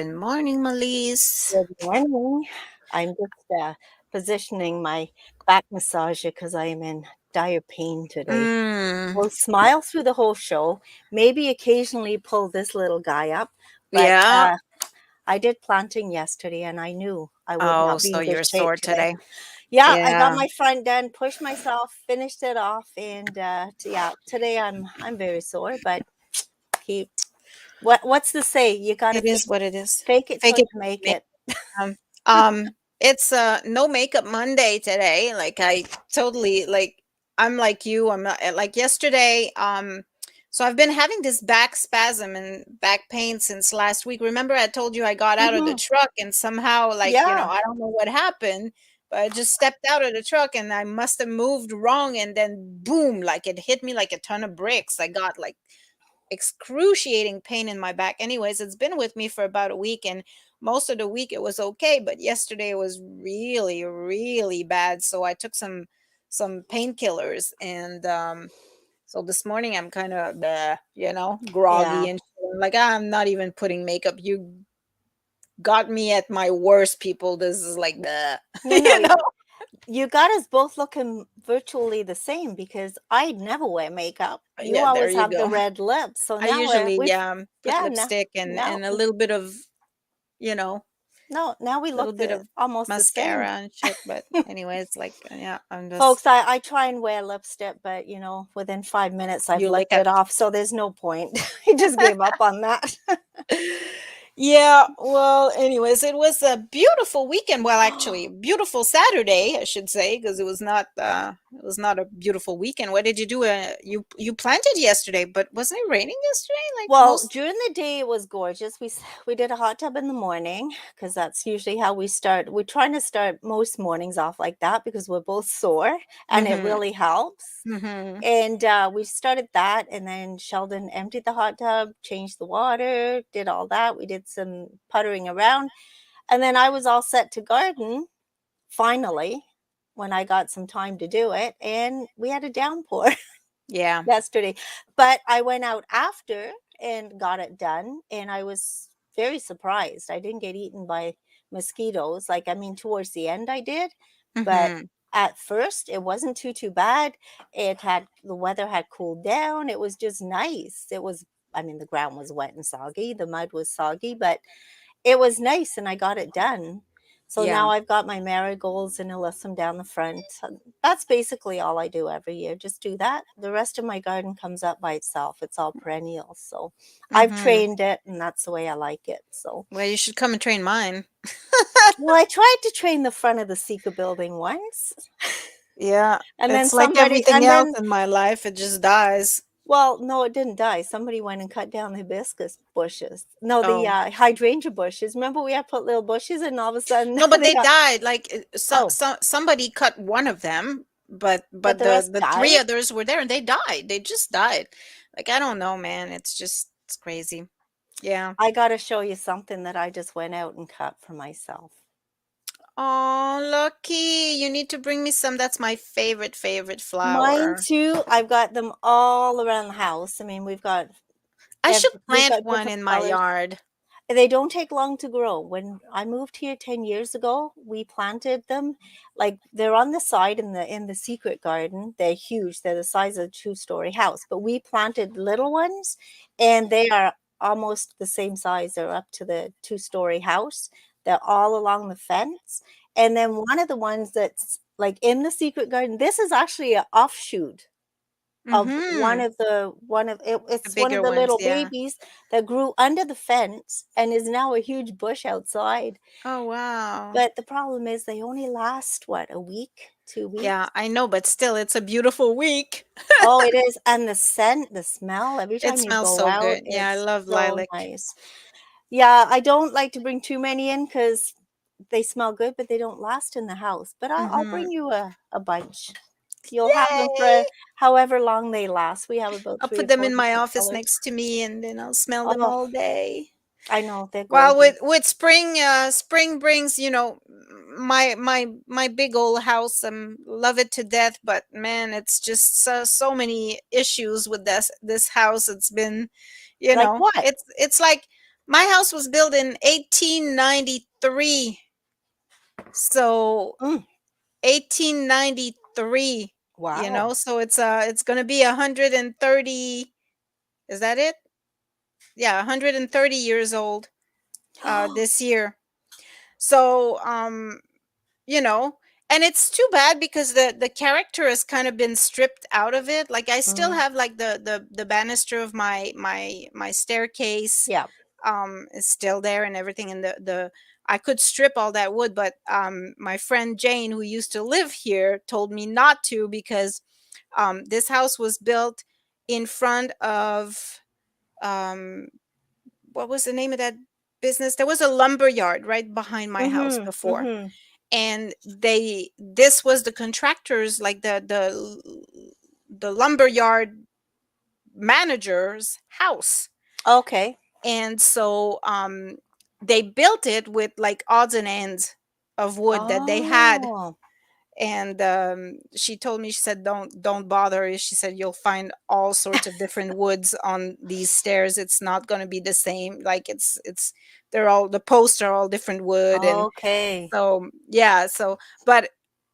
Good morning, Mai-Liis. Good morning. I'm just positioning my back massager because I am in dire pain today. Mm, We'll smile through the whole show, maybe occasionally pull this little guy up, but yeah. I did planting yesterday and I knew I would Oh, not be so in good you're shape sore today. today. Yeah, I got Yeah. my front done, pushed myself, finished it off, and yeah, today I'm very sore, but keep what's the say? You got to It is what it is. fake it Fake till it. you make Make it. um, it's no makeup Monday today. Like I totally I'm like you. I'm not like yesterday. So I've been having this back spasm and back pain since last week. Remember, I told you I got out of the Hmm. truck and somehow, Yeah. I don't know what happened, but I just stepped out of the truck and I must have moved wrong. And then boom, like it hit me like a ton of bricks. I got like excruciating pain in my back. Anyways, it's been with me for about a week, and most of the week it was okay, but yesterday it was really, really bad. So I took some painkillers, and so this morning I'm kind of Yeah. groggy and shit. I'm like, I'm not even putting makeup. You got me at my worst, people. This is like the No, no, you know. you got us both looking virtually the same because I never wear makeup. You Yeah, there always you have the go. red lips. So I now usually we've, put yeah, no, lipstick and now, a little bit of, you know, no, now we little look bit of almost the mascara same. and shit, but anyways, yeah, I'm just Folks, I try and wear lipstick, but within 5 minutes I've you like licked it. it off. So there's no point. I just gave up on that. Yeah, well, anyways, it was a beautiful weekend. Well, actually, beautiful Saturday, I should say, because it was not a beautiful weekend. What did you do? You planted yesterday, but wasn't it raining yesterday? Like Well, most. during the day it was gorgeous. We did a hot tub in the morning because that's usually how we start. We're trying to start most mornings off like that because we're both sore and it Mm-hmm. really helps. Mm-hmm. And we started that, and then Sheldon emptied the hot tub, changed the water, did all that. We did some puttering around, and then I was all set to garden finally when I got some time to do it, and we had a downpour. Yeah. Yesterday. But I went out after and got it done, and I was very surprised. I didn't get eaten by mosquitoes. Like, I mean, towards the end I did, but Mm-hmm. at first it wasn't too bad. The weather had cooled down. It was just nice. I mean, the ground was wet and soggy, the mud was soggy, but it was nice and I got it done. So Yeah. now I've got my marigolds and alyssum down the front. That's basically all I do every year. Just do that. The rest of my garden comes up by itself. It's all perennial. So I've Mm-hmm. trained it and that's the way I like it. So, Well, you should come and train mine. well, I tried to train the front of the Sika building once. Yeah, And then it's like somebody, everything and else then in my life, it just dies. Well, no, it didn't die. Somebody went and cut down the hibiscus bushes. No, the Oh. hydrangea bushes. Remember, we had put little bushes, and all of a sudden No, but they they got. died. Like Oh, somebody cut one of them, but but the rest the three died. others were there and they died. They just died. Like I don't know, man. It's crazy. Yeah. I got to show you something that I just went out and cut for myself. Oh, lucky. You need to bring me some. That's my favorite Mine flower. too. I've got them all around the house. I mean, I should we've plant got one different in my colors. yard. They don't take long to grow. When I moved here 10 years ago, we planted them. Like they're on the side in the secret garden. They're huge. They're the size of a two-story house. But we planted little ones and they are almost the same size. They're up to the two-story house. They're all along the fence. And then one of the ones that's like in the secret garden, this is actually an offshoot of Mm-hmm. The it's one of bigger the ones, little yeah. babies that grew under the fence and is now a huge bush outside. Oh, wow. But the problem is they only last what, a week, 2 Yeah, weeks? I know, but still, it's a beautiful week. Oh, it is. And the scent, the smell, every It time you smells go so out, good. Yeah, I it's love so lilac. nice. Yeah, I don't like to bring too many in because they smell good, but they don't last in the house. But I'll Mhm. bring you a bunch. You'll have them for Yay! however long they last. We have about I'll three put or them four in my different office colors. next to me and then I'll smell them Oh, all day. I know, they're Well, gorgeous. with spring, spring brings, my big old house. Love it to death, but man, it's just so many issues with this house. It's been, Like what? it's like My house was built in 1893. So Mm, 1893, wow. so it's going to be 130. Is that it? Yeah, 130 years old this year. So you know and it's too bad because the character has kind of been stripped out of it. Like, I still Mm, have like the banister of my staircase yeah. is still there and everything, and the I could strip all that wood, but my friend Jane, who used to live here, told me not to because this house was built in front of um what was the name of that business? There was a lumber yard right behind my house Mhm, before, mhm. and this was the contractors, like the lumber yard manager's house. Okay. And so they built it with like odds and ends of wood that they had. Oh. And she told me, she said, don't bother. She said, you'll find all sorts of different woods on these stairs. It's not going to be the same. Like, it's they're all, the posts are all different wood. And Okay. so, yeah, so, but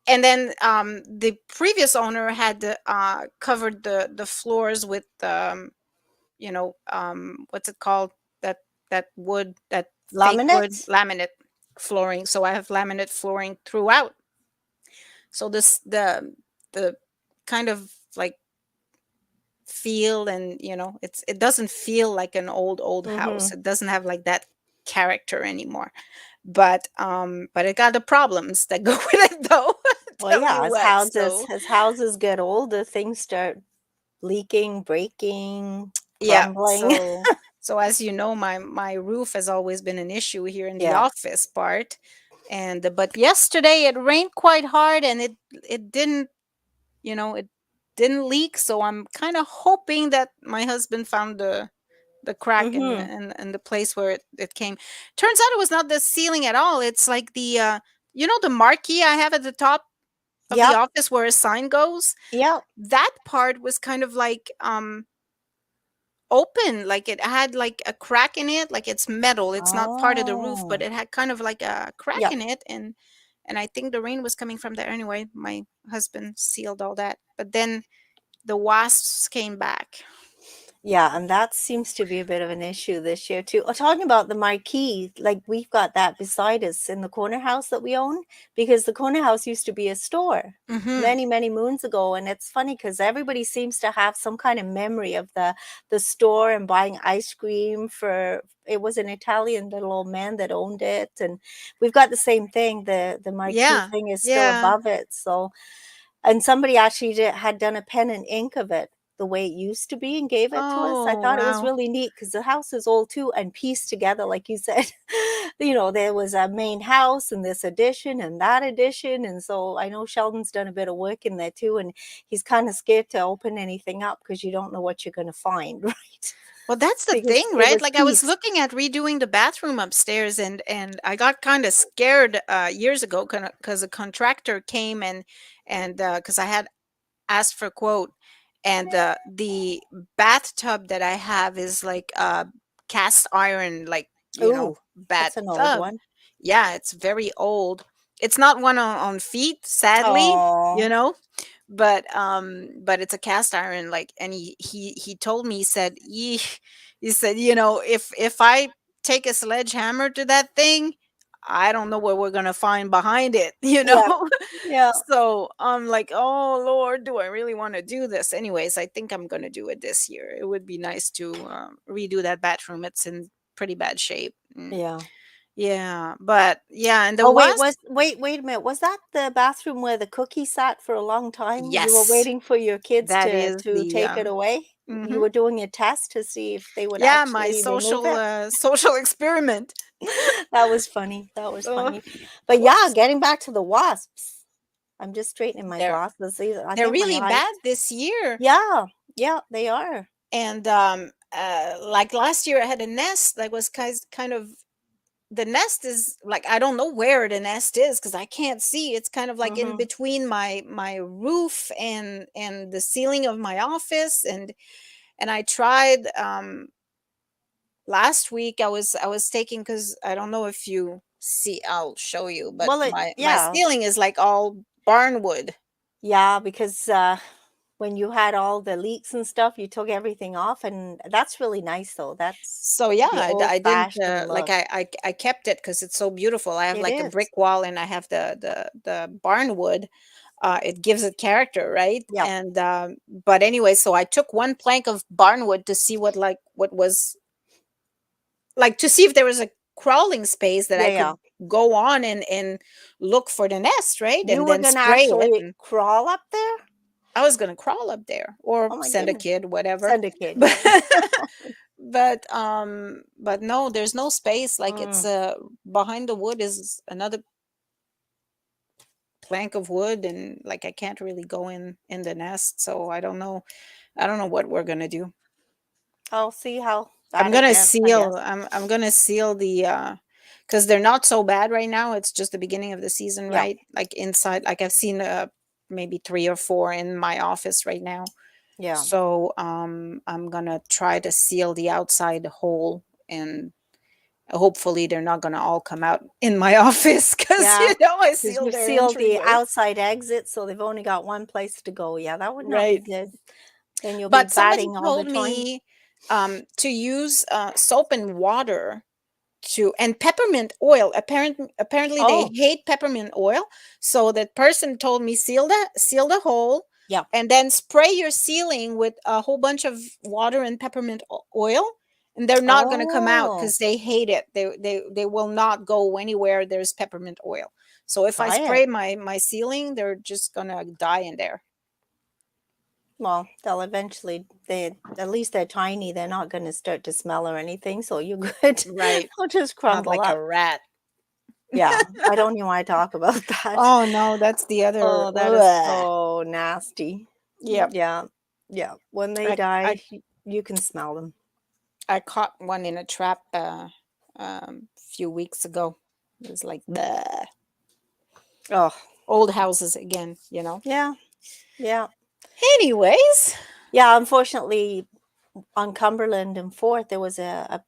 and then the previous owner had covered the floors with what's it called, that wood, that fake wood, Laminate? laminate flooring. So I have laminate flooring throughout. So this the kind of like feel, and it doesn't feel like an old house. Mhm. It doesn't have like that character anymore. But it got the problems that go with it, though. Well, Tell yeah, you what. So as houses get older, things start leaking, breaking, yeah, crumbling. so as you know, my roof has always been an issue here in the Yeah. office part. And but yesterday it rained quite hard, and it didn't leak. So I'm kind of hoping that my husband found the crack in Mhm. in the place where it came. Turns out it was not the ceiling at all. It's like the marquee I have at the top of the Yep. office where a sign goes. Yep. That part was kind of like open, like it had like a crack in it. Like, it's metal, it's not part of the roof, but Oh. it had kind of like a crack Yep. in it. And I think the rain was coming from there anyway. My husband sealed all that, but then the wasps came back. Yeah, and that seems to be a bit of an issue this year too. Talking about the marquee, like we've got that beside us in the corner house that we own, because the corner house used to be a store Hmm. many, many moons ago. And it's funny because everybody seems to have some kind of memory of the store and buying ice cream for it was an Italian little old man that owned it. And we've got the same thing. The marquee Yeah, thing is still yeah. above it. So and somebody actually had done a pen and ink of it the way it used to be and gave it to us. I Oh, thought it was wow. really neat because the house is old too and pieced together, like you said. There was a main house and this addition and that addition. And so I know Sheldon's done a bit of work in there too. And he's kind of scared to open anything up because you don't know what you're going to find, right? Well, that's the Because thing, it right? was Like, I was pieced. looking at redoing the bathroom upstairs, and I got kind of scared years ago, because a contractor came, and because I had asked for a quote, and the bathtub that I have is like cast iron, like, Ooh, that's an old bathtub. one. Yeah, it's very old. It's not one on feet, sadly, you Oh, know, but it's a cast iron, like. And he told me, he said, if I take a sledgehammer to that thing, I don't know what we're gonna find behind it, yeah, yeah, So I'm like, oh Lord, do I really want to do this? Anyways, I think I'm gonna do it this year. It would be nice to redo that bathroom. It's in pretty bad shape. yeah. Yeah, but yeah, and the Oh, wasp. wait a minute, was that the bathroom where the cookie sat for a long time? You were Yes, waiting for your kids that is to the take it away? You mhm. were doing a test to see if they would Yeah, my actually remove social it? social experiment. That was funny, that was Uh, funny. But yeah, Whoops. getting back to the wasps, I'm just straightening my They're glasses. These I they're think my really eyes. bad this year. Yeah, yeah, they are. And like last year I had a nest that was kind of, the nest is like, I don't know where the nest is because I can't see. It's kind of like in Mhm. between my roof and the ceiling of my office. And I tried last week I was taking, because I don't know if you see, I'll show you, but Well, my yeah, ceiling is like all barnwood. yeah, because when you had all the leaks and stuff, you took everything off, and that's really nice, though. That's So yeah, the I didn't old-fashioned like look. I kept it because it's so beautiful. I have It like a is. brick wall, and I have the barnwood. It gives it character, right? Yep. And but anyway, so I took one plank of barnwood to see what was like, to see if there was a crawling space that Yeah, I yeah. could go on and look for the nest, right? You And were then gonna spray it. actually And crawl up there? I was gonna crawl up there or Oh my send a goodness. kid, whatever. Send a kid, But yeah. but no, there's no space. Like it's Mm. behind the wood is another plank of wood, and like I can't really go in the nest. So I don't know what we're gonna do. I'll see how bad it gets, I guess. I'm gonna seal the because they're not so bad right now. It's just the beginning of the season, Yeah, right? Like inside, like I've seen maybe three or four in my office right now. yeah, So I'm gonna try to seal the outside hole, and hopefully they're not gonna all come out in my office, because yeah. I Because sealed you've their sealed the entryway. outside exit, so they've only got one place to go. Yeah, that would not be Right. good. Then you'll be But somebody batting all the told time. me to use soap and water to, and peppermint oil. Apparently they Oh, hate peppermint oil. So that person told me seal the hole, yeah. and then spray your ceiling with a whole bunch of water and peppermint oil, and they're not going to come out Oh, because they hate it. They will not go anywhere there's peppermint oil. So if I try it. spray my ceiling, they're just gonna die in there. Well, they'll eventually they at least they're tiny, they're not gonna start to smell or anything, so you're good. Right. They'll just Not crumble like a up. rat. Yeah, I don't even wanna talk about that. Oh no, that's the other. Oh, that is Ugh. so nasty. Yep. Yeah, yeah. When they I die, I you can smell them. I caught one in a trap few weeks ago. It was like the Oh, old houses again. yeah, yeah. Anyways, Yeah, unfortunately, on Cumberland and Fourth, there was a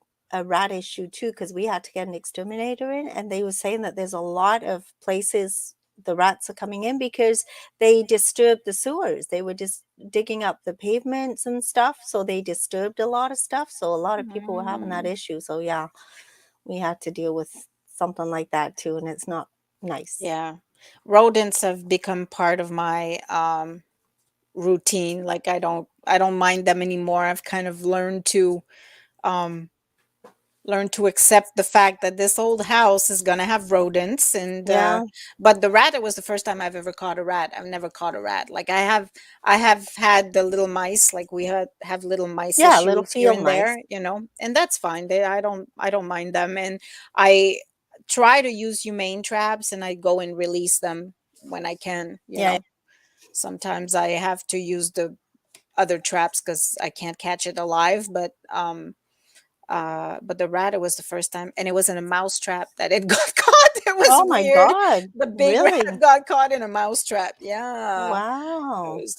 rat issue too because we had to get an exterminator in, and they were saying that there's a lot of places the rats are coming in because they disturbed the sewers. They were just digging up the pavements and stuff, so they disturbed a lot of stuff. So a lot of people were having that mm, issue. So yeah, we had to deal with something like that too, and it's not nice. yeah, rodents have become part of my routine. Like I don't mind them anymore. I've kind of um learn to accept the fact that this old house is gonna have rodents. And Yeah, but the rat, it was the first time I've ever caught a rat. I've never caught a rat. Like I have had the little mice. Like we have little mice yeah, little issues here field and mice. there. And that's fine. I don't mind them. And I try to use humane traps, and I go and release them when I can. Yeah, Sometimes I have to use the other traps because I can't catch it alive. But the rat, it was the first time, and it was in a mouse trap that it got caught. It was oh my weird. god, The big rat really? got caught in a mouse trap. Yeah. It Wow. was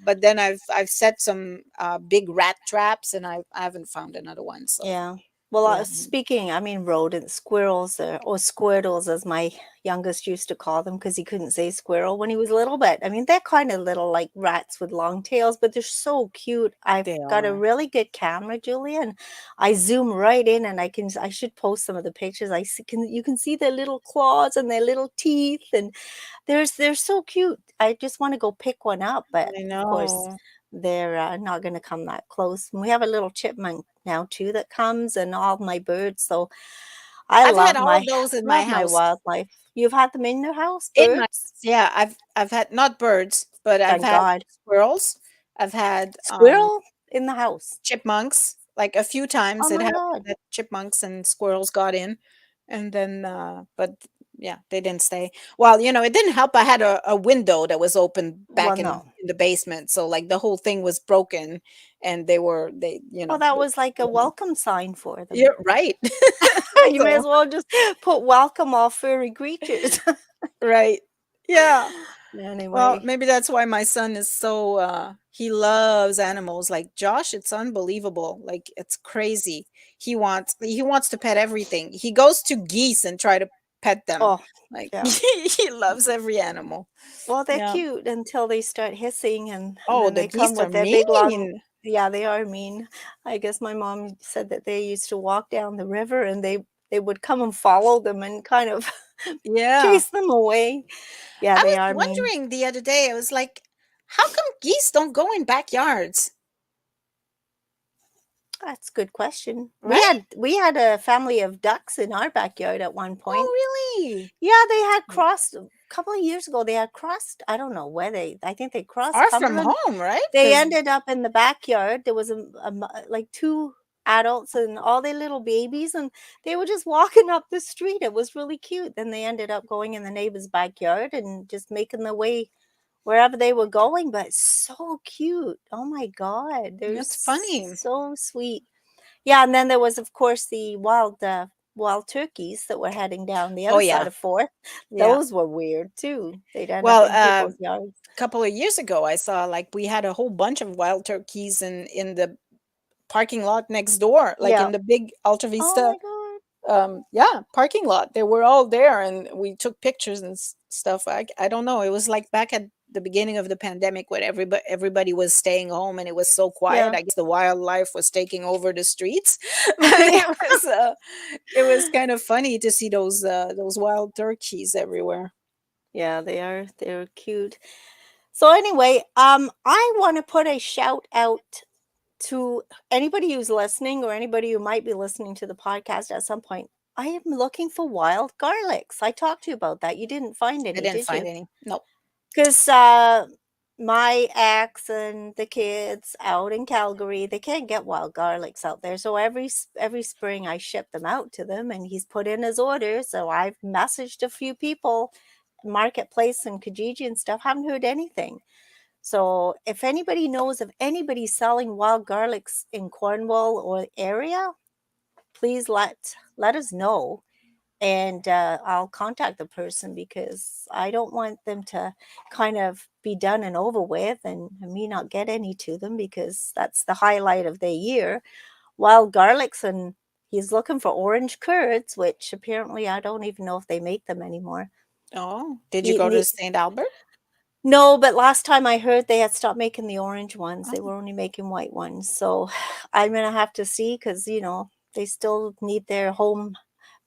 but then I've set some big rat traps, and I haven't found another one. So Yeah. Well, yeah. speaking, I mean, rodents, squirrels, or squirtles, as my youngest used to call them, because he couldn't say squirrel when he was little. But I mean, they're kind of little like rats with long tails, but they're so cute. I've They got a are. really good camera, Julia, and I zoom right in, and I should post some of the pictures. You can see their little claws and their little teeth, and they're so cute. I just want to go pick one up, but I of course know. they're not going to come that close. And we have a little chipmunk now too that comes, and all my birds. So I I've had all those in my love my house. wildlife. You've had them in your house, In my birds? house, yeah. I've had, not birds, but I've Thank had God. squirrels. I've had Squirrel in the house. chipmunks. Like a few times Oh it my happened God. that chipmunks and squirrels got in, and then but yeah, they didn't stay. Well, it didn't help. I had a window that was open Well, back in no. the basement, so like the whole thing was broken, and Well, that was like a welcome sign for them. you're right. You may So as well just put welcome all furry creatures. right. Yeah. Well, Anyway, maybe that's why my son is so he loves animals. Like Josh, it's unbelievable. Like it's crazy. He wants to pet everything. He goes to geese and try to pet them. oh, Like yeah. he loves every animal. Well, they're Yeah. cute until they start hissing, and Oh, then the they come geese are with their big long. mean. Yeah, they are mean. I guess my mom said that they used to walk down the river and they would come and follow them and kind of Yeah. chase them away. Yeah, I they was are mean. wondering the other day, I was like, how come geese don't go in backyards? That's a good question. We Right? had we had a family of ducks in our backyard at one point. Oh, really? Yeah, they had crossed a couple of years ago. They had crossed. I don't know where they. I think they crossed Far from Cumberland. home, right? They Because ended up in the backyard. There was like two adults and all their little babies, and they were just walking up the street. It was really cute. Then they ended up going in the neighbor's backyard and just making their way wherever they were going. But so cute. Oh my God, they're it's funny. so sweet. Yeah, and then there was, of course, the wild turkeys that were heading down the Oh, other side yeah. of Fourth. Yeah. Those were weird too. They'd end up Well, in people's yards. couple of years ago, I saw like we had a whole bunch of wild turkeys in the parking lot next door, like Yeah. in the big Alta Oh Vista my God. yeah, parking lot. They were all there and we took pictures and stuff. I don't know. It was like back at the beginning of the pandemic when everybody was staying home and it was so quiet. Yeah. I guess the wildlife was taking over the streets. But it was kind of funny to see those wild turkeys everywhere. Yeah, they are. They're cute. So anyway, I want to put a shout out to anybody who's listening or anybody who might be listening to the podcast at some point. I am looking for wild garlics. I talked to you about that. You didn't find I any, didn't did find you? any. No. 'Cause, my ex and the kids out in Calgary, they can't get wild garlics out there, so every spring I ship them out to them, and he's put in his order, so I've messaged a few people, Marketplace and Kijiji and stuff, haven't heard anything. So, if anybody knows of anybody selling wild garlics in Cornwall or area, please let us know, and I'll contact the person because I don't want them to kind of be done and over with and me not get any to them because that's the highlight of the year. Wild garlics, and he's looking for orange curds, which apparently I don't even know if they make them anymore. Oh, did you He, go to ne- St. Albert? no, but last time I heard they had stopped making the orange ones. They Oh. were only making white ones. So I'm gonna have to see because they still need their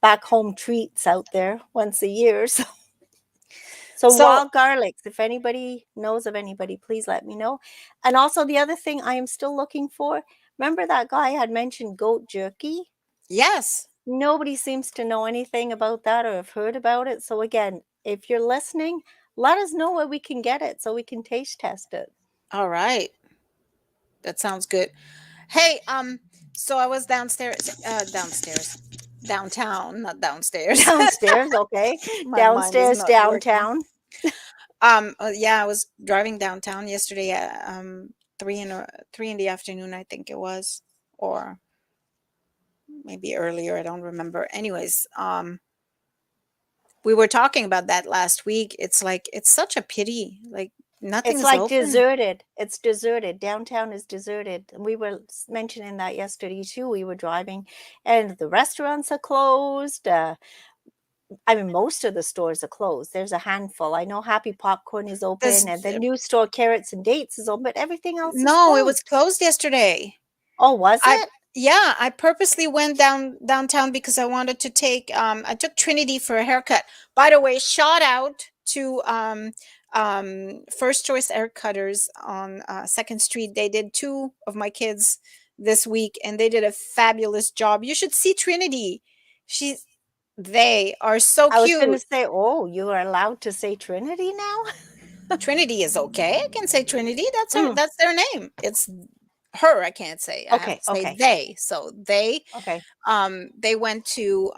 back home treats out there once a year. So So, wild garlics, if anybody knows of anybody, please let me know. And also the other thing I am still looking for, remember that guy had mentioned goat jerky? yes. Nobody seems to know anything about that or have heard about it. So again, if you're listening, let us know where we can get it so we can taste test it. All right. That sounds good. Hey, so I was downtown, not downstairs. Downstairs, okay. My mind is Downstairs, not working. downtown. Yeah, I was driving downtown yesterday at 3 in the afternoon, I think it was, or maybe earlier. I don't remember. Anyways, we were talking about that last week. It's like it's such a pity. Like nothing It's is like open. deserted. It's deserted. Downtown is deserted. And we were mentioning that yesterday too. We were driving and the restaurants are closed. I mean, most of the stores are closed. There's a handful. I know Happy Popcorn is open This and the new store Carrots and Dates is open, but everything else is No, it was closed. closed yesterday. Oh, was I it? Yeah, I purposely went downtown because I wanted to take I took Trinity for a haircut. By the way, shout out to First Choice Hair Cutters on Second Street. They did two of my kids this week and they did a fabulous job. You should see Trinity. She's They are so I was going to cute. say, oh, you are allowed to say Trinity now? Trinity is okay. I can say Trinity. Mm, That's their name. It's her I can't say. I have okay, to say okay, they. So okay. they went to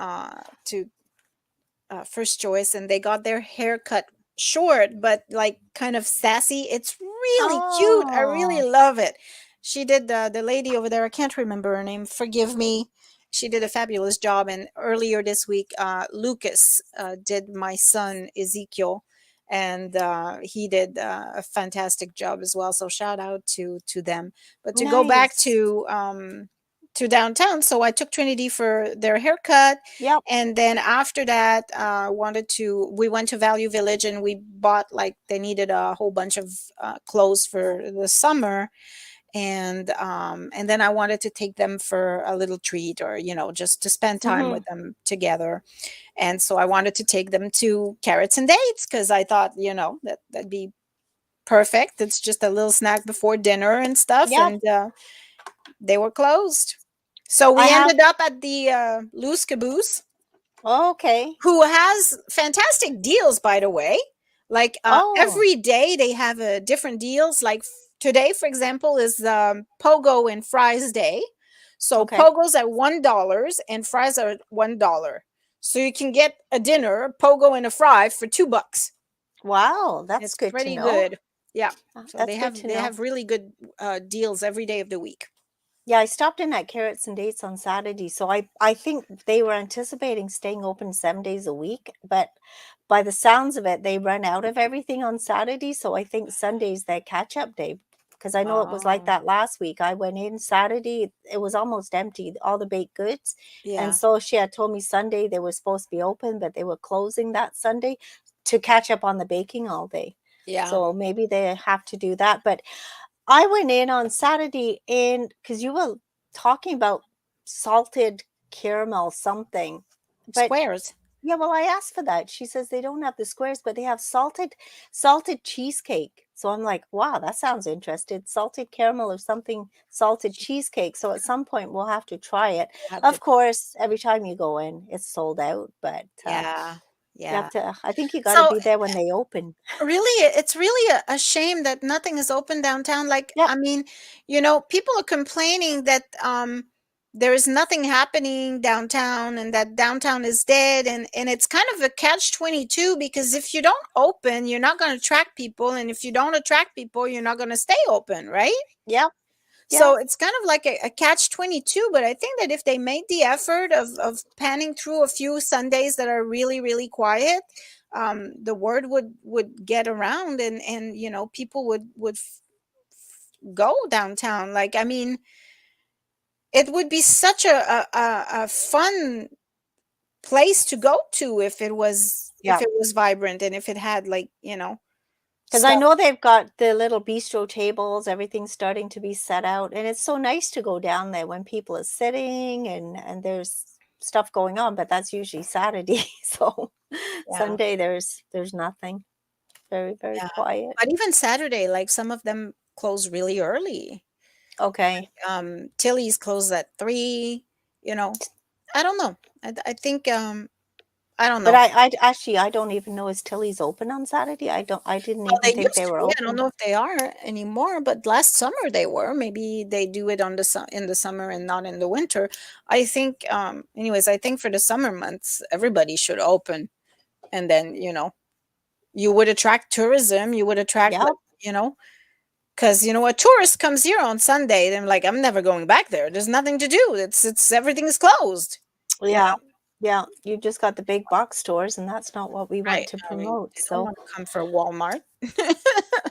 First Choice and they got their hair cut short but like kind of sassy. It's really cute. I really Oh, love it. She did the lady over there, I can't remember her name, forgive me. She did a fabulous job. And earlier this week Lucas did my son Ezekiel, and he did a fantastic job as well. So shout out to them. But to go back Nice. to downtown, so I took Trinity for their haircut, Yep. and then after that, wanted to we went to Value Village and we bought, like, they needed a whole bunch of clothes for the summer, and then I wanted to take them for a little treat, or just to spend time Hmm. with them together. And so I wanted to take them to Carrots and Dates because I thought, that'd be perfect. It's just a little snack before dinner and stuff, Yep. and they were closed. So I we have. ended up at the Loose Caboose, Okay. who has fantastic deals, by the way. Like, Oh, every day they have different deals. Like, today, for example, is Pogo and Fries Day. So okay. Pogo's at $1 and fries are at $1. So you can get a dinner, Pogo and a fry for $2. Wow, that's It's good to pretty know. good. Yeah. So That's they good have to they know. have really good deals every day of the week. Yeah, I stopped in at Carrots and Dates on Saturday, so I think they were anticipating staying open 7 days a week, but by the sounds of it, they run out of everything on Saturday, so I think Sunday's their catch-up day, because I know it was like Oh, that last week. I went in Saturday, it was almost empty, all the baked goods, and yeah. so she had told me Sunday they were supposed to be open, but they were closing that Sunday to catch up on the baking all day. Yeah. So maybe they have to do that, but I went in on Saturday and because you were talking about salted caramel something, but Squares. yeah, well, I asked for that. She says they don't have the squares, but they have salted cheesecake. So I'm like, wow, that sounds interesting. Salted caramel or something, salted cheesecake. So at some point we'll have to try it. You have to. Of course, every time you go in, it's sold out, but Yeah. you have Yeah. to. I think you got to So be there when they open. really, it's really a shame that nothing is open downtown. Like, Yep. I mean, people are complaining that there is nothing happening downtown and that downtown is dead, and it's kind of a catch-22 because if you don't open, you're not going to attract people, and if you don't attract people, you're not going to stay open, right? Yep. So Yep. it's kind of like a catch-22, but I think that if they made the effort of panning through a few Sundays that are really, really quiet, the word would get around, and people would go downtown. Like, I mean, it would be such a fun place to go to if it was if Yep. it was vibrant and if it had, like, 'Cause I stuff. know they've got the little bistro tables, everything's starting to be set out, and it's so nice to go down there when people are sitting and there's stuff going on, but that's usually Saturday, so Yeah, Sunday, there's nothing. Very, very yeah. quiet. But even Saturday, like, some of them close really early. Okay. Tilly's closed at 3, you know. I don't know. I think, I don't But know. I actually, I don't even know is Tilly's open on Saturday? I didn't Well, even they think used they to were be. I don't open. know if they are anymore, but last summer they were. Maybe they do it in the summer and not in the winter. I think, anyways, I think for the summer months, everybody should open, and then, you would attract tourism. You would attract, like, Yep. because a tourist comes here on Sunday, they're like, I'm never going back there. There's nothing to do. It's everything is closed. You Yeah. Yeah, you just got the big box stores, and that's not what we want Right. to I mean, promote, they don't so want to come for Walmart.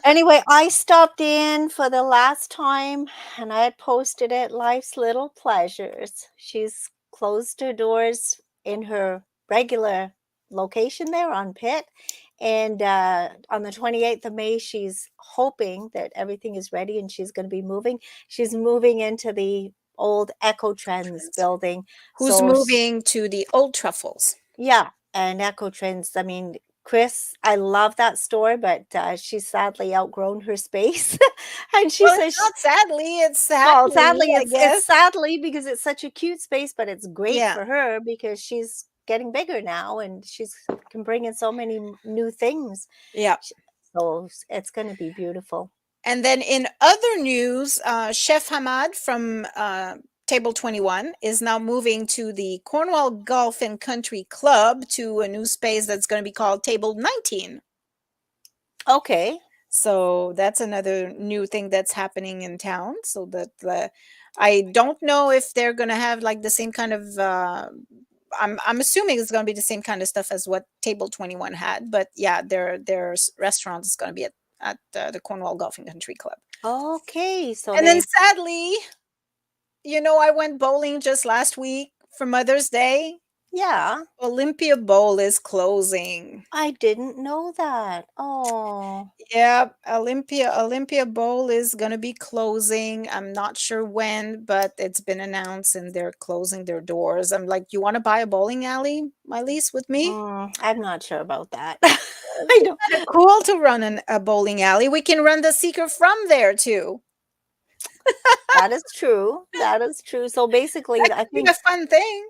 anyway, I stopped in for the last time and I had posted it, Life's Little Pleasures. She's closed her doors in her regular location there on Pitt. And on the 28th of May, she's hoping that everything is ready and she's going to be moving. She's moving into the old Echo Trends Trends. building. Who's So moving to the Old Truffles? yeah, and Echo Trends, I mean, Chris, I love that store, but, she's sadly outgrown her space, and she Well, it's says sh not sadly, it's well, happily, sadly, I it's guess. sadly because it's such a cute space, but it's great Yeah, for her because she's getting bigger now and she's can bring in so many new things. yeah. Sh So it's gonna be beautiful. And then in other news, Chef Hamad from Table 21 is now moving to the Cornwall Golf and Country Club, to a new space that's going to be called Table 19. Okay. So that's another new thing that's happening in town. So that I don't know if they're going to have, like, the same kind of I'm assuming it's gonna be the same kind of stuff as what Table 21 had, but yeah, their restaurant is gonna be at the Cornwall Golf and Country Club. Okay, so And then they've sadly, I went bowling just last week for Mother's Day. yeah, Olympia Bowl is closing. I didn't know that. Oh, Yeah, Olympia Bowl is gonna be closing. I'm not sure when, but it's been announced and they're closing their doors. I'm like, "You wanna buy a bowling alley, my lease, with me?" I'm not sure about that. It'd I be don't. kinda cool to run a bowling alley. We can run the Seeker from there too. That is true. That is true. So basically, That I could be a think fun thing.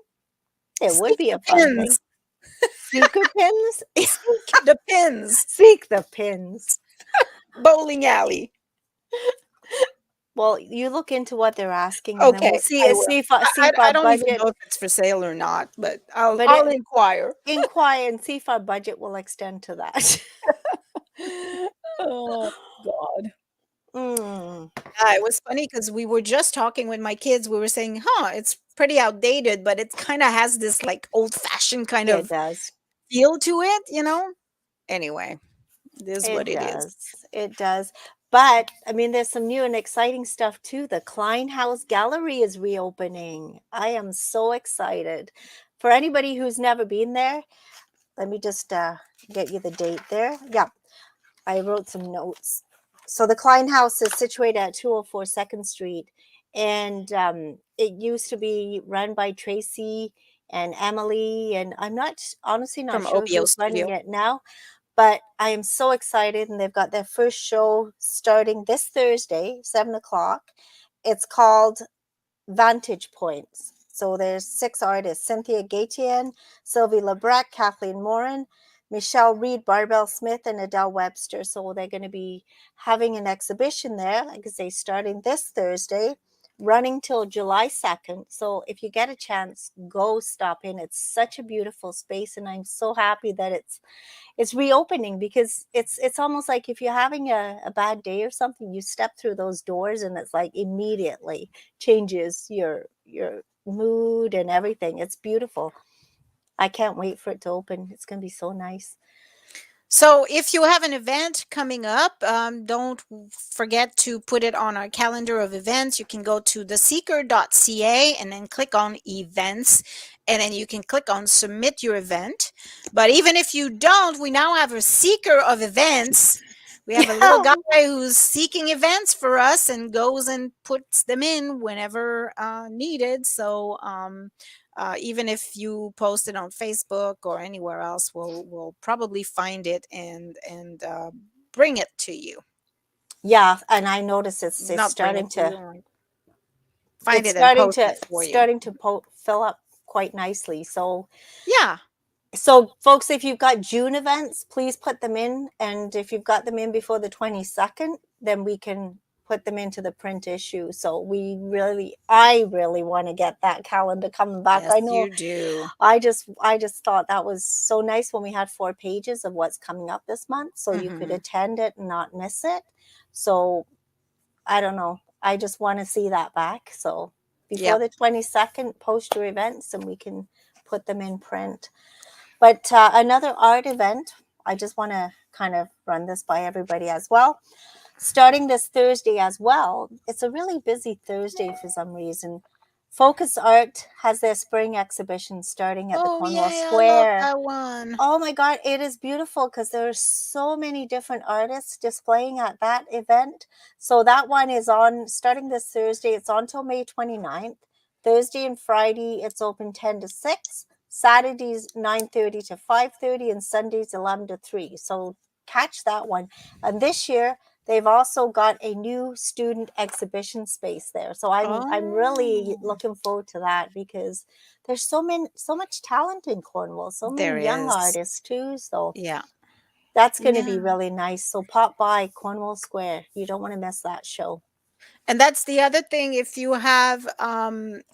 it would Seek be the a fun thing. pins. Seeker pins? Seek the pins. Seek the pins. Bowling alley. Well, you look into what they're asking, and then we'll Okay, see I will. see if I our don't even budget, know if it's for sale or not, but I'll but I'll inquire. inquire and see if our budget will extend to that. Oh god. Mm, Yeah, it was funny because we were just talking with my kids, we were saying, "Huh, it's pretty outdated, but it kinda has this, like, old-fashioned kind it of does. feel to it," you know? Anyway, it is what It it is. does. It does. But I mean, there's some new and exciting stuff too. The Klein House Gallery is reopening. I am so excited. For anybody who's never been there, let me just get you the date there. Yeah, I wrote some notes. So the Klein House is situated at 204 2nd Street, and it used to be run by Tracy and Emily, and I'm not honestly not From sure OBO who's running Studio. it now, but I am so excited, and they've got their first show starting this Thursday, 7 o'clock. It's called Vantage Points. So there's 6 artists: Cynthia Gaetian, Sylvie Lebrec, Kathleen Morin, Michelle Reed, Barbell Smith, and Adele Webster. So they're going to be having an exhibition there, like I say, starting this Thursday, running till July 2nd. So if you get a chance, go stop in. It's such a beautiful space, and I'm so happy that it's reopening, because it's almost like if you're having a bad day or something, you step through those doors and it's like immediately changes your mood and everything. It's beautiful. I can't wait for it to open. It's going to be so nice. So if you have an event coming up, don't forget to put it on our calendar of events. You can go to theseeker.ca and then click on events, and then you can click on submit your event. But even if you don't, we now have a seeker of events. We have a little Yeah. guy who's seeking events for us and goes and puts them in whenever needed. So even if you post it on Facebook or anywhere else, we'll probably find it and bring it to you. Yeah, and I notice it's Not bring it starting to you, to like find it and post it for you. fill up quite nicely. So Yeah. folks, if you've got June events, please put them in. And if you've got them in before the 22nd, then we can put them into the print issue. So I really want to get that calendar coming back. Yes, I know you do. I just thought that was so nice when we had 4 pages of what's coming up this month. So you could Hmm. attend it and not miss it. So I don't know. I just want to see that back. So before Yep. the 22nd, post your events and we can put them in print. But another art event, I just want to kind of run this by everybody as well. Starting this Thursday as well, it's a really busy Thursday for some reason. Focus Art has their spring exhibition starting at the Oh Cornwall yay, I love Square. that one. Oh my God, it is beautiful because there are so many different artists displaying at that event. So that one is on starting this Thursday. It's on till May 29th. Thursday and Friday, it's open 10 to 6. Saturdays, 9:30 to 5:30, and Sundays, 11 to 3. So catch that one. And this year, they've also got a new student exhibition space there. So I'm really Oh, looking forward to that, because there's so much talent in Cornwall, so there many young is. artists too. So Yeah. that's going to be Yeah. really nice. So pop by Cornwall Square. You don't want to miss that show. And that's the other thing. If you have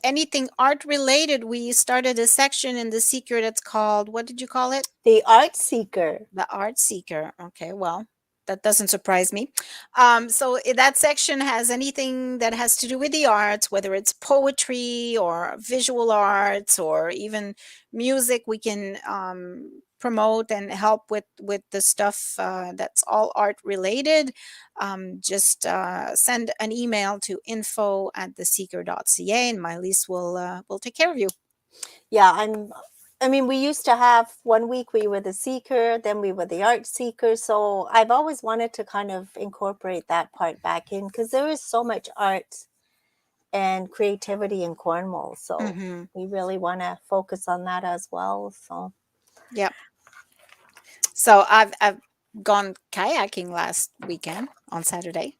anything art related, we started a section in the Secret. It's called, what did you call it? The Art Seeker. The Art Seeker. Okay, well, that doesn't surprise me. So that section has anything that has to do with the arts, whether it's poetry or visual arts or even music. We can promote and help with the stuff that's all art related. Just send an email to info@theseeker.ca, and My-Liis will take care of you. Yeah, I mean, we used to have 1 week we were the seeker, then we were the art seeker. So I've always wanted to kind of incorporate that part back in because there is so much art and creativity in Cornwall. So Hmm. we really want to focus on that as well. So Yep. So I've gone kayaking last weekend on Saturday.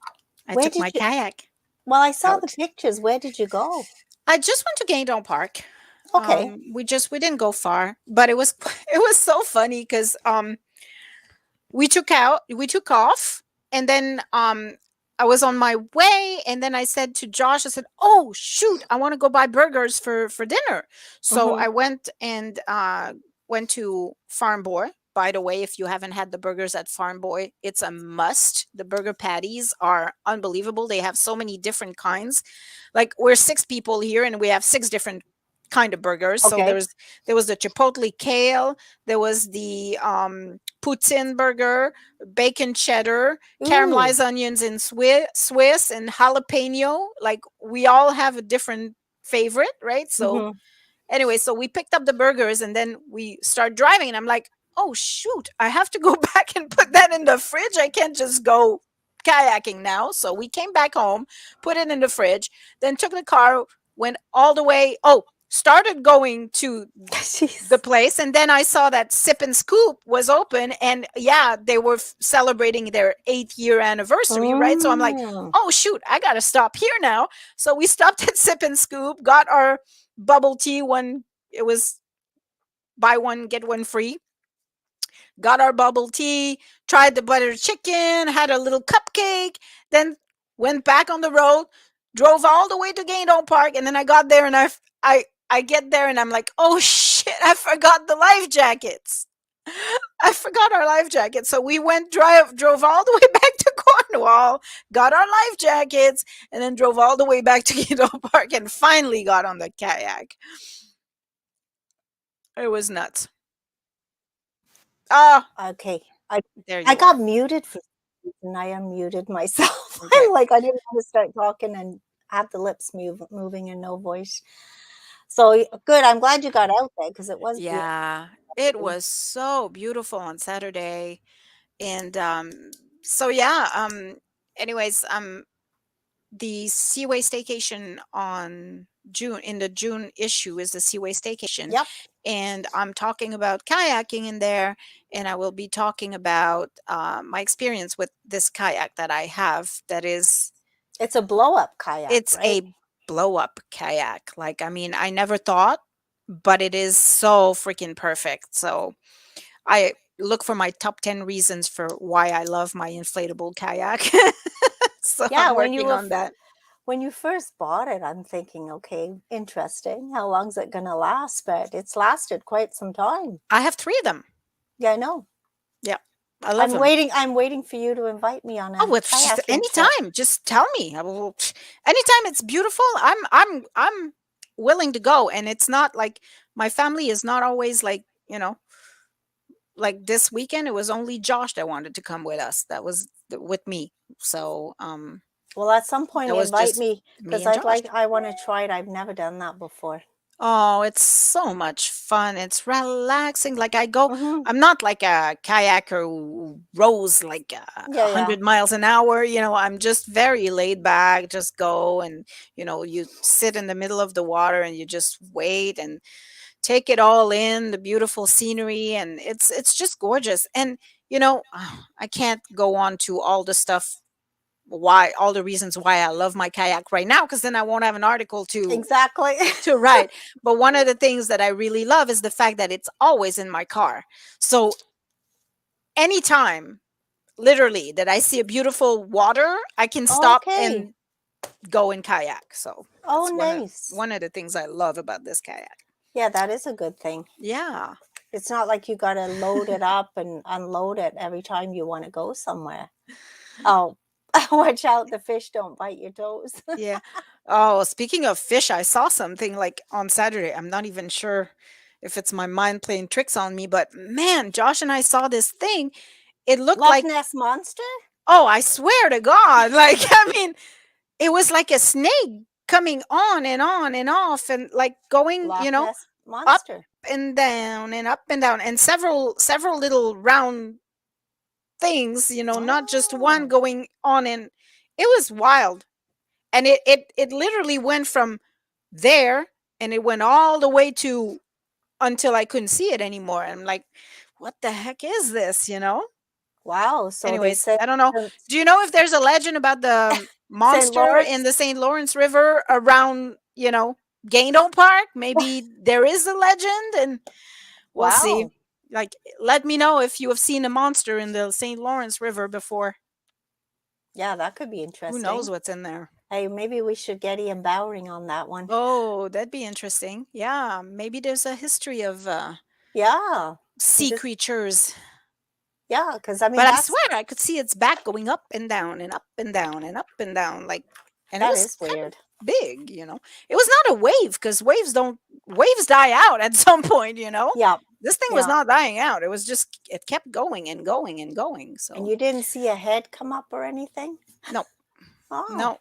I where took did my you? kayak Well, I saw the out. pictures. Where did you go? I just went to Gaydon Park. Okay. We didn't go far, but it was it was so funny because we took off, and then I was on my way, and then I said to Josh, I said, oh shoot, I want to go buy burgers for dinner. So Mm-hmm. I went and went to Farm Boy. By the way, if you haven't had the burgers at Farm Boy, it's a must. The burger patties are unbelievable. They have so many different kinds. Like, we're six people here and we have six different kind of burgers. So Okay. there was the chipotle kale, there was the poutine burger, bacon cheddar, Ooh. caramelized onions in Swiss, and jalapeno. Like, we all have a different favorite, right? So Mm-hmm. anyway, so we picked up the burgers and then we start driving, and I'm like, oh shoot, I have to go back and put that in the fridge. I can't just go kayaking now. So we came back home, put it in the fridge, then took the car, went all the way. Oh, started going to the Jeez. place, and then I saw that Sip and Scoop was open, and yeah, they were celebrating their 8th year anniversary, right? So I'm like, Mm. oh shoot, I gotta stop here now. So we stopped at Sip and Scoop, got our bubble tea when it was buy one get one free, got our bubble tea, tried the butter chicken, had a little cupcake, then went back on the road, drove all the way to Gaydon Park, and then I got there and I get there and I'm like, oh shit, I forgot the life jackets. I forgot our life jackets. So we drove all the way back to Cornwall, got our life jackets, and then drove all the way back to Gaydon Park and finally got on the kayak. It was nuts. Ah, Okay. I there I you are. got muted for some reason. I unmuted myself. Okay. I'm like, I didn't want to start talking and have the lips moving and no voice. So good. I'm glad you got out there because it was beautiful. Yeah, it was so beautiful on Saturday. And so yeah, anyways, the Seaway Staycation on June in the June issue is the Seaway Staycation. Yep. And I'm talking about kayaking in there, and I will be talking about my experience with this kayak that I have that is It's a blow up kayak, it's right? a blow up kayak. Like, I mean, I never thought, but it is so freaking perfect. So I look for my top 10 reasons for why I love my inflatable kayak. So Yeah, I'm working on that. when you first bought it, I'm thinking, okay, interesting. How long's it gonna last? But it's lasted quite some time. I have 3 of them. Yeah, I know. Yeah. I love them. I'm waiting for you to invite me on Oh, a well, just kayaking trip. anytime. Just tell me. I will, anytime it's beautiful, I'm willing to go. And it's not like my family is not always like, like this weekend it was only Josh that wanted to come with us. That was with me. So Well, at some point that was invite just me me because and Josh. I want to try it. I've never done that before. Oh, it's so much fun. It's relaxing. Like, Hmm. I'm not like a kayaker who rows like Yeah, a yeah. 100 miles an hour. I'm just very laid back. Just go and, you sit in the middle of the water and you just wait and take it all in, the beautiful scenery. And it's just gorgeous. And, I can't go on to all the stuff, all the reasons why I love my kayak right now, because then I won't have an article Exactly. to write. But one of the things that I really love is the fact that it's always in my car. So anytime, literally, that I see a beautiful water, I can stop Okay. and go in kayak. So Oh, that's nice. one of the things I love about this kayak. Yeah, that is a good thing. Yeah. It's not like you got to load it up and unload it every time you want to go somewhere. Oh, watch out, the fish don't bite your toes. Yeah. Oh, speaking of fish, I saw something like on Saturday. I'm not even sure if it's my mind playing tricks on me, but man, Josh and I saw this thing. It looked Loch like, Ness Monster? oh, I swear to God. Like, I mean, it was like a snake coming on and on and off and like going, Loch Ness up Monster. and down and up and down and several little round things, not just one Oh, going on, and it was wild. And it literally went from there and it went all the way to until I couldn't see it anymore. I'm like, what the heck is this? wow. So they Anyways, said I don't know. St. Do you know if there's a legend about the St. monster in Lawrence. the St. Lawrence River around, Gainesville Park? Maybe there is a legend and we'll see. Wow. Like, let me know if you have seen a monster in the St. Lawrence River before. Yeah, that could be Who knows interesting. what's in there? Hey, maybe we should get Ian Bowering on that one. Oh, that'd be interesting. Yeah, maybe there's a history of Yeah. And sea just, creatures. yeah, because I mean, But I that's, swear I could see its back going up and down and up and down and up and down, like, and it that was is kind of weird. big. It was not a wave because waves die out at some point. Yeah. This thing was Yeah. not dying out. It was just it kept going and going and going. And So you didn't see a head come up or anything? no, Oh, no,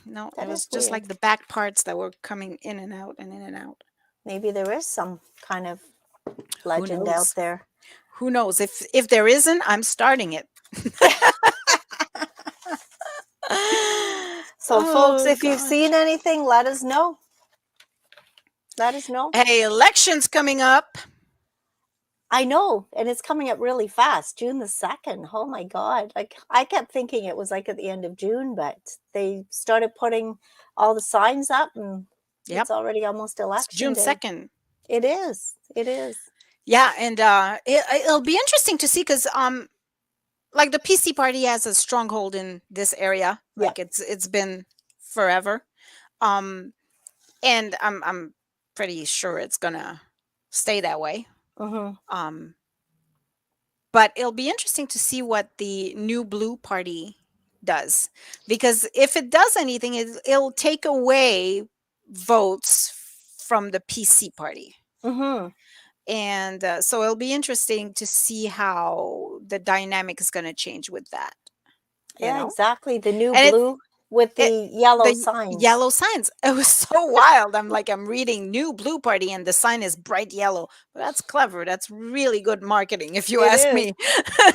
no. It that was is just weird. like the back parts that were coming in and out and in and out. Maybe there is some kind of Who legend out knows? there. Who knows? If there isn't, I'm starting it. So, folks, Oh if you've gosh. seen anything, let us know. Let us know. Hey, elections coming up. I know, and it's coming up really fast. June the 2nd. Oh my God. Like I kept thinking it was like at the end of June, but they started putting all the signs up and Yep, it's already almost it's election June day. 2nd. It is. It is. Yeah, and it'll be interesting to see because like the PC party has a stronghold in this area. Yeah. Like it's been forever. Um, and I'm pretty sure it's gonna stay that way. Mm-hmm. Um, but it'll be interesting to see what the new blue party does, because if it does anything, it'll take away votes from the PC party. Mm-hmm. And so it'll be interesting to see how the dynamic is going to change with that, you Yeah, know? exactly. The new And blue with it the yellow the signs. yellow signs, it was so wild. I'm reading new blue party and the sign is bright yellow. But that's clever. That's really good marketing if you It ask is. me.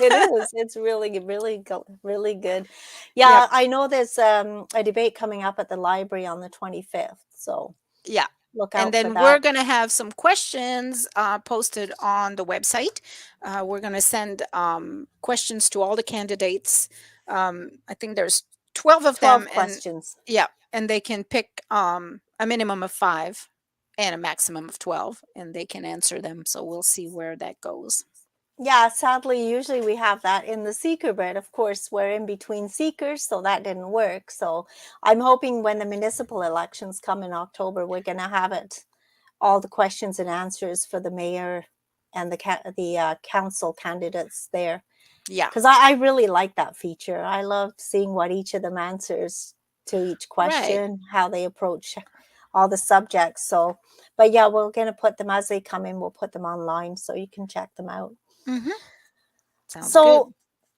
It is. It's really, really, really good. Yep. Yeah, I know there's a debate coming up at the library on the 25th. So Yeah. look And out for then we're that. going to have some questions posted on the website. We're going to send questions to all the candidates. I think there's 12 of 12 them. And questions. yeah, and they can pick a minimum of 5 and a maximum of 12, and they can answer them. So we'll see where that goes. Yeah, sadly, usually we have that in the seeker, but of course, we're in between seekers, so that didn't work. So I'm hoping when the municipal elections come in October, we're going to have it all the questions and answers for the mayor and the council candidates there. Yeah. Because I really like that feature. I love seeing what each of them answers to each Right. question, how they approach all the subjects. So, but yeah, we're going to put them as they come in, we'll put them online so you can check them out. Mm-hmm. Sounds So good.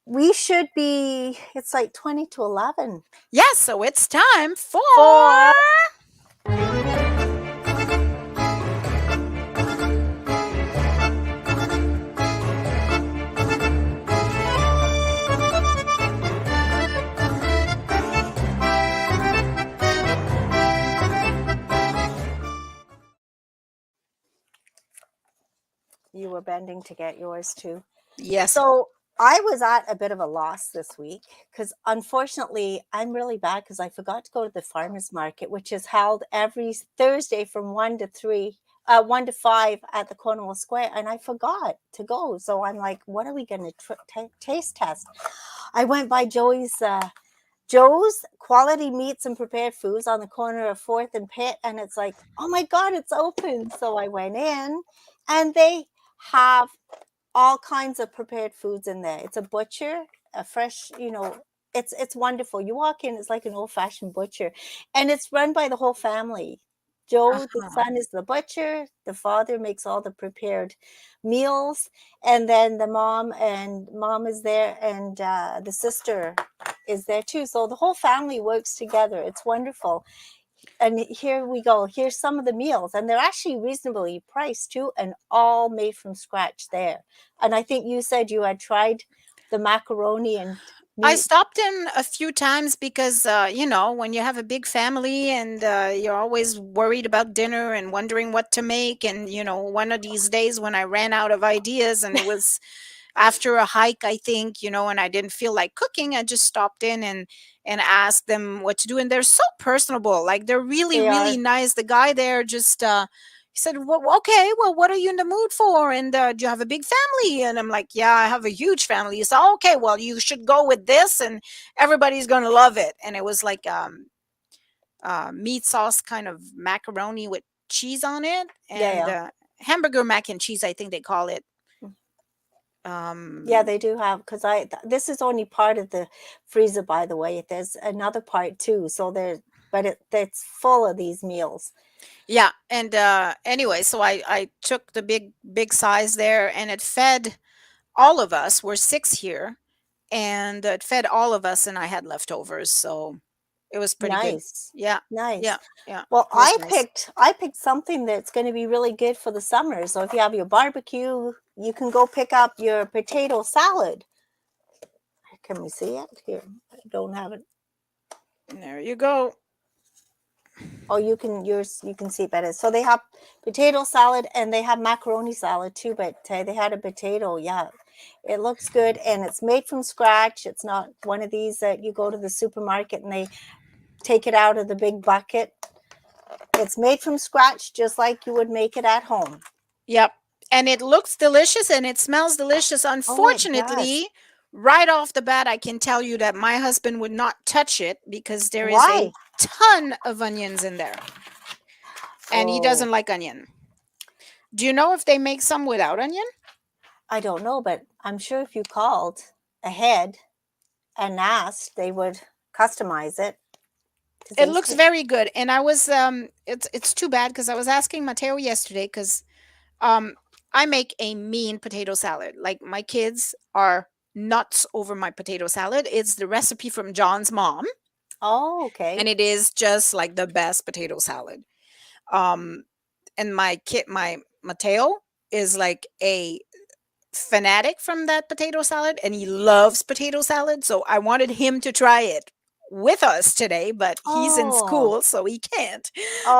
we should be, it's like 20 to 11 Yeah, so it's time for for you were bending to get yours too. yes. So I was at a bit of a loss this week because unfortunately I'm really bad because I forgot to go to the farmers market, which is held every Thursday from 1 to 5 at the Cornwall Square, and I forgot to go. So I'm like, what are we going to taste test? I went by Joe's Quality Meats and Prepared Foods on the corner of 4th and Pitt, and it's like, oh my God, it's open. So I went in, and they have all kinds of prepared foods in there. It's a butcher, a fresh, it's wonderful. You walk in, it's like an old-fashioned butcher, and it's run by the whole family. Joe, the Uh-huh. son, is the butcher. The father makes all the prepared meals, and then the mom is there, and the sister is there too. So the whole family works together. It's wonderful. And here we go. Here's some of the meals, and they're actually reasonably priced too, and all made from scratch there. And I think you said you had tried the macaroni and I meat. stopped in a few times because, when you have a big family and you're always worried about dinner and wondering what to make. And, one of these days when I ran out of ideas and it was after a hike, I think, and I didn't feel like cooking, I just stopped in and asked them what to do. And they're so personable. Like they're really, They really are, nice. The guy there just he said, well, okay, well, what are you in the mood for? And do you have a big family? And I'm like, yeah, I have a huge family. He said, okay, well, you should go with this and everybody's gonna love it. And it was like meat sauce kind of macaroni with cheese on it yeah, and yeah. hamburger mac and cheese, I think they call it. Yeah, Um, they do have, because this is only part of the freezer, by the way. There's another part too. So but it's full of these meals. Yeah, and anyway, so I took the big size there, and it fed all of us. We're six here, and it fed all of us, and I had leftovers, so it was pretty good. Nice. Yeah, Nice. yeah, yeah. Well, It was nice. I picked something that's going to be really good for the summer. So if you have your barbecue, you can go pick up your potato salad. Can we see it? Here, I don't have it. There you go. Oh, you can see better. So they have potato salad and they have macaroni salad too, but they had a potato. Yeah. It looks good and it's made from scratch. It's not one of these that you go to the supermarket and they take it out of the big bucket. It's made from scratch just like you would make it at home. Yep, and it looks delicious and it smells delicious. Oh, it does. Unfortunately, right off the bat, I can tell you that my husband would not touch it because there is a Why? ton of onions in there, and he Oh, doesn't like onion. Do you know if they make some without onion? I don't know, but I'm sure if you called ahead and asked, they would customize it because It they looks should. very good, and I was it's too bad because I was asking Mateo yesterday because um I make a mean potato salad. Like my kids are nuts over my potato salad. It's the recipe from John's mom, Oh, okay. and it is just like the best potato salad. Um, and my Mateo is like a fanatic from that potato salad and he loves potato salad. So I wanted him to try it with us today, but he's in Oh, school, so he can't.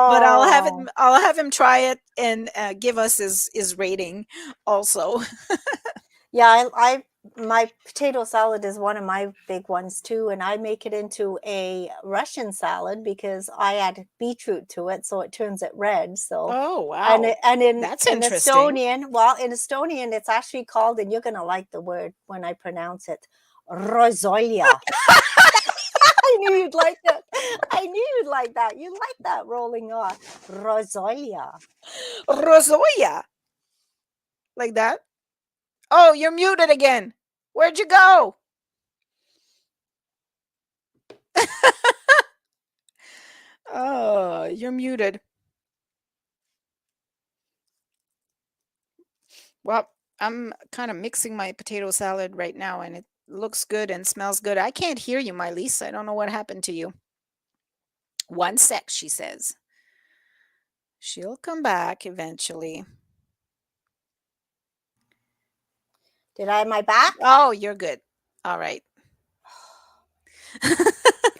But oh. I'll have him try it and give us his rating also. Yeah, my potato salad is one of my big ones too, and I make it into a Russian salad because I add beetroot to it, so it turns it red. So, Oh and wow. That's in interesting. Estonian, well, in Estonian, it's actually called, and you're gonna like the word when I pronounce it, rozolia. I knew you'd like that. I knew you'd like that. You like that rolling on. Rozolia. Rosoya. Like that. Oh, you're muted again. Where'd you go? Oh, you're muted. Well, I'm kind of mixing my potato salad right now and it looks good and smells good. I can't hear you, My-Liis. I don't know what happened to you. One sec, she says. She'll come back eventually. Did I have my back? Oh, you're good. All right.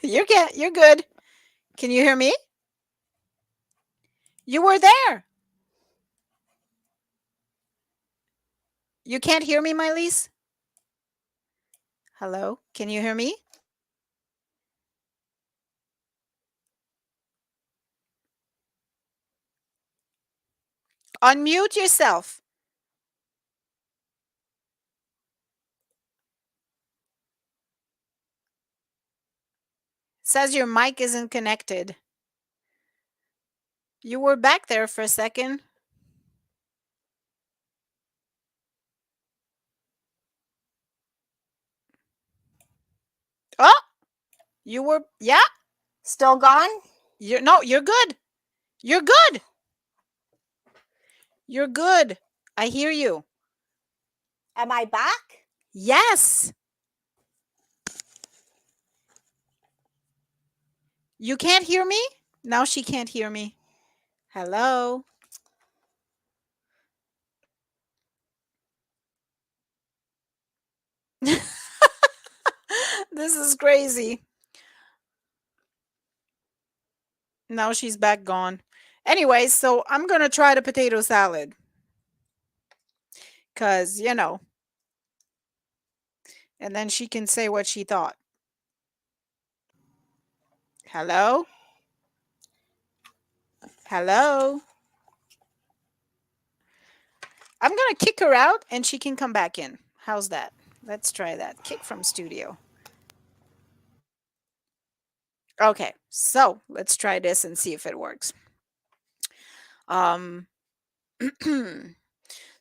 You're good. Can you hear me? You were there. You can't hear me, My-Liis? Hello? Can you hear me? Unmute yourself. Says your mic isn't connected. You were back there for a second. Oh, you were, yeah. Still gone? You're no, you're good. You're good. You're good. I hear you. Am I back? Yes. You can't hear me? Now she can't hear me. Hello. This is crazy. Now she's back gone. Anyway, so I'm going to try the potato salad cuz, and then she can say what she thought. Hello? Hello? I'm going to kick her out and she can come back in. How's that? Let's try that. Kick from studio. Okay. So, let's try this and see if it works. Um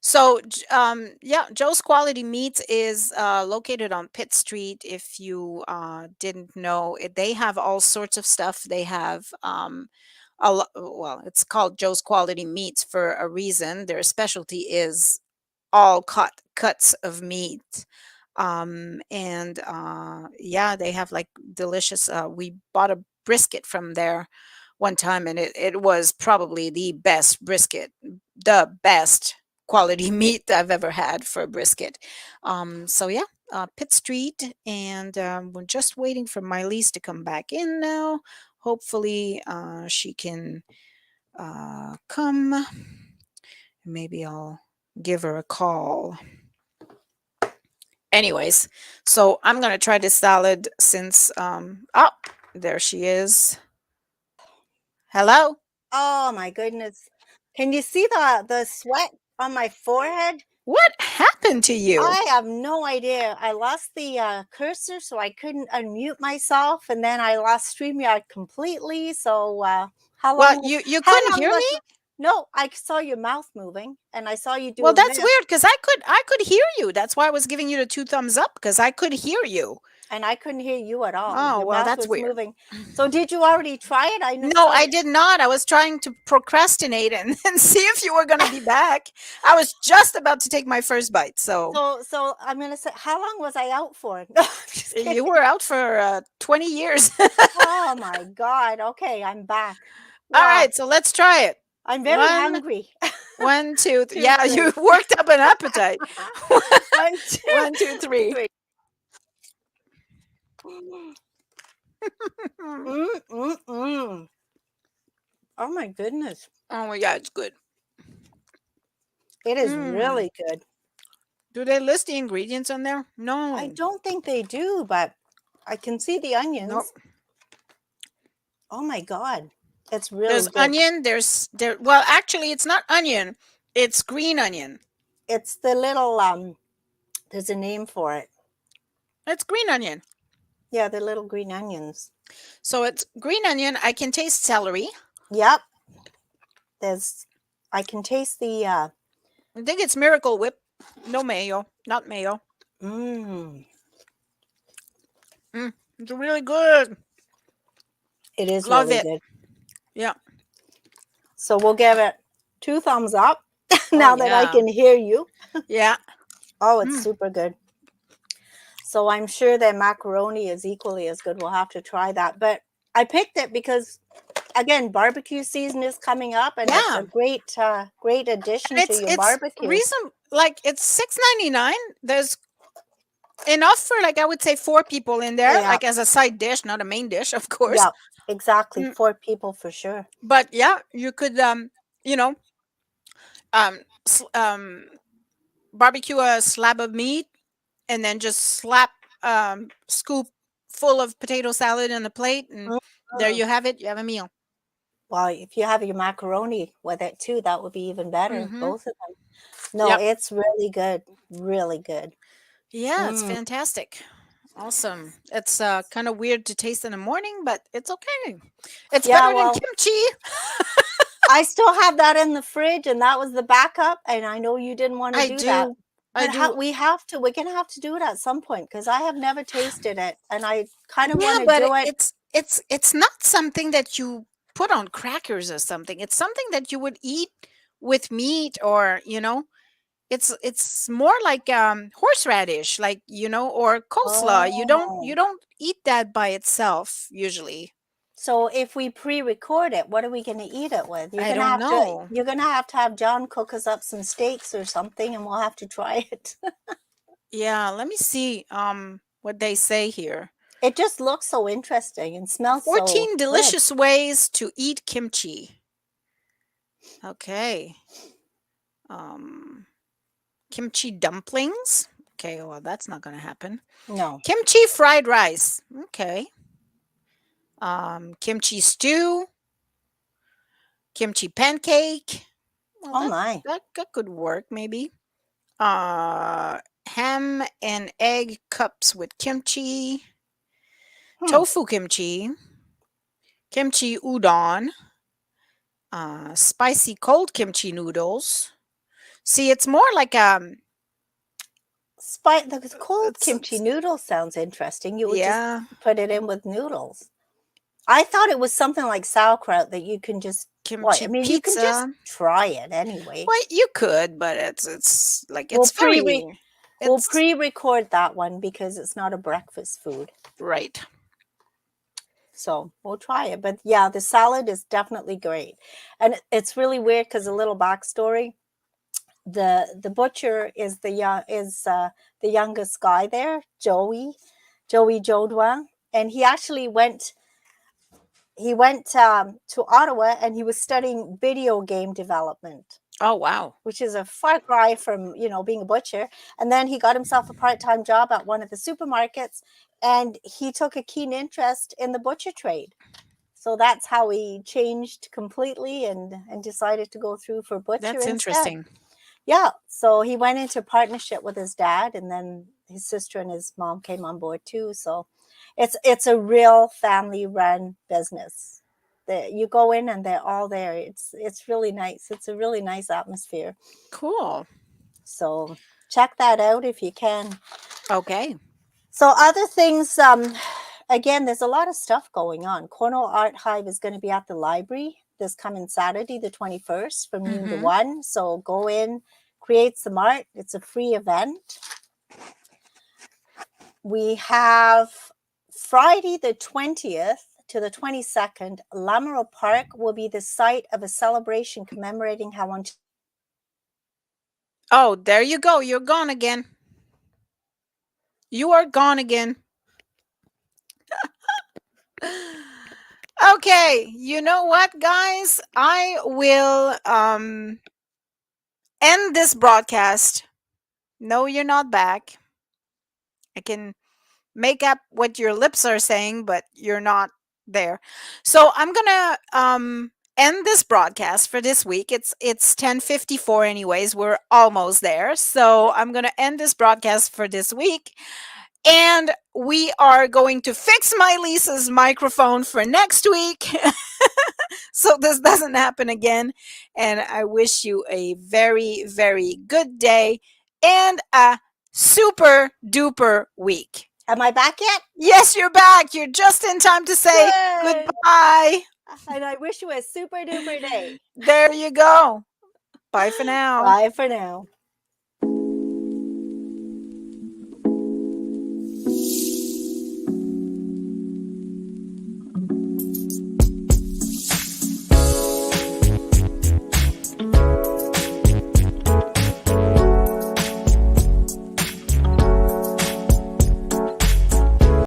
So, yeah, Joe's Quality Meats is located on Pitt Street. If you didn't know, they have all sorts of stuff. They have well, it's called Joe's Quality Meats for a reason. Their specialty is all cuts of meat. And yeah, they have like delicious. We bought a brisket from there one time, and it was probably the best brisket, the best quality meat I've ever had for a brisket. So yeah, Pitt Street, and we're just waiting for My-Liis to come back in now. Hopefully, she can come. Maybe I'll give her a call. Anyways, so I'm gonna try this salad since oh, there she is. Hello. Oh my goodness. Can you see the sweat on my forehead? What happened to you? I have no idea. I lost the cursor, so I couldn't unmute myself, and then I lost StreamYard completely. So how Well, long? you How couldn't long hear was? me? No, I saw your mouth moving, and I saw you Well, doing that's this, weird because I could hear you. That's why I was giving you the two thumbs up because I could hear you. and I couldn't hear you at all. Oh, Your well, mouth that's was weird. moving. So did you already try it? No, Saw I you. did not. I was trying to procrastinate and see if you were going to be back. I was just about to take my first bite. So So I'm gonna say, how long was I out for? No, I'm just you kidding. were out for 20 years. Oh my God. Okay, I'm back. All Wow, right, so let's try it. I'm very One, hungry. one, two, Two, yeah, you three. worked up an appetite. One, two, One, two, three. three. Mm. Mm, mm, mm. Oh my goodness. Oh my god, it's good. It is Mm. really good. Do they list the ingredients on there? I No. don't think they do, but I can see the Nope. onions. Oh my God. It's really There's good. onion. There. Well, actually, it's not onion. It's green onion. It's the little there's a name for it. It's green onion. Yeah, the little green onions. So it's green onion. I can taste celery. Yep. There's I can taste the I think it's Miracle Whip. No mayo. Not mayo. mmm. It's really good. It is Love really it. good. Yeah. So we'll give it 2 thumbs up Oh now that I yeah. can hear you. Yeah. Oh, it's Mm. super good. So I'm sure that macaroni is equally as good. We'll have to try that. But I picked it because again, barbecue season is coming up and it's Yeah. a great addition And to your it's barbecue. reason like it's 6.99. There's enough for like I would say 4 people in there, Yeah. like as a side dish, not a main dish, of course. Yeah. Exactly. Mm, 4 people for sure. but yeah, you could you know, barbecue a slab of meat and then just slap scoop full of potato salad in a plate and there Mhm. you have it. You have a meal. Well, if you have your macaroni with it too, that would be even better. Mhm. Both of them. No, Yep. it's really good. Really good. Yeah, it's Mm. fantastic. Awesome. It's kind of weird to taste in the morning, but it's okay. It's Yeah, better than well, kimchi. I still have that in the fridge, and that was the backup, and I know you didn't wanna I do that. do. I But how do. we're gonna have to do it at some point because I have never tasted it, and I kind of Yeah, want to but do it. it's not something that you put on crackers or something. It's something that you would eat with meat, or it's more like horseradish, like, or coleslaw. You Oh, don't eat that by itself usually. so if we pre-record it, what are we gonna eat it with? I don't know. You're gonna have John cook us up some steaks or something, and we'll have to try it. Yeah, let me see what they say here. It just looks so interesting and smells so 14 good. delicious ways to eat kimchi. Okay. Um Kimchi dumplings. Okay, well that's not going to happen. No. Kimchi fried rice. Okay. Kimchi stew, kimchi pancake. Well, Oh my. that could work maybe. Ham and egg cups with kimchi, Hmm. tofu kimchi, kimchi udon, spicy cold kimchi noodles. See, it's more like The cold kimchi it's noodle sounds interesting. You would just yeah, put it in with noodles. I thought it was something like sauerkraut that you can just what? I kimchi mean, you can just pizza. try it anyway. Well, you could, but it's like We'll it's pre we'll it's pre-record that one because it's not a breakfast food. right. So we'll try it. But yeah, the salad is definitely great. And it's really weird because a little backstory. The butcher is the youngest guy there, Joey Jodouin, and he went to Ottawa and he was studying video game development, Oh wow. which is a far cry from being a butcher. And then he got himself a part-time job at one of the supermarkets, and he took a keen interest in the butcher trade. So that's how he changed completely and decided to go through for butcher That's instead. interesting. Yeah, so he went into partnership with his dad, and then his sister and his mom came on board too. So it's a real family run business. You go in and they're all there. It's really nice. It's a really nice atmosphere. Cool. So check that out if you can. Okay. So other things, again, there's a lot of stuff going on. Cornwall Art Hive is going to be at the library this coming Saturday, the 21st, from noon to Mm-hmm. 1. So go in, create some art. It's a free event. We have Friday the 20th to the 22nd, Lamoureux Park will be the site of a celebration commemorating how Oh, there you go. You're gone again. You are gone again. Okay, you know what, guys? I will end this broadcast. No, you're not back. I can make up what your lips are saying, but you're not there. So I'm gonna end this broadcast for this week. It's 10:54 anyways. We're almost there. So I'm gonna end this broadcast for this week. And we are going to fix Mai-Liis's microphone for next week. So this doesn't happen again. And I wish you a very, very good day and a super duper week. am I back yet? Yes, you're back. You're just in time to say Good. goodbye. And I wish you a super duper day. There you go. Bye for now. Bye for now.